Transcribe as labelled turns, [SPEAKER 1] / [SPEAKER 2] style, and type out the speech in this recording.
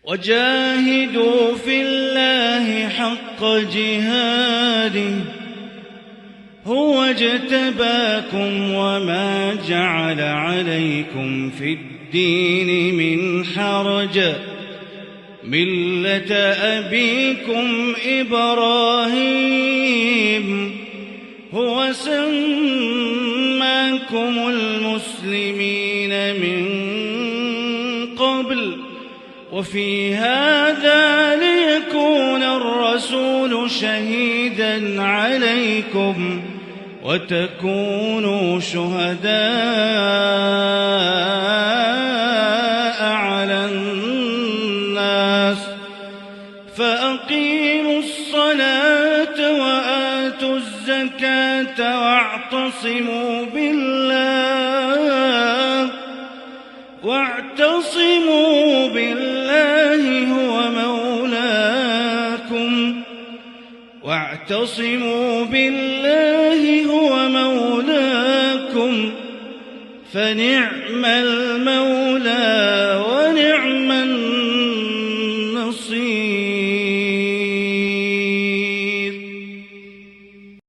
[SPEAKER 1] وجاهدوا في الله حق جهاده هو اجتباكم وما جعل عليكم في الدين من حرج ملة أبيكم إبراهيم هو سماكم المسلمين من قبل وفي هذا ليكون الرسول شهيدا عليكم وتكونوا شهداء على الناس فأقيموا الصلاة وآتوا الزكاة واعتصموا بالله هو مولاكم فنعم المولى ونعم النصير.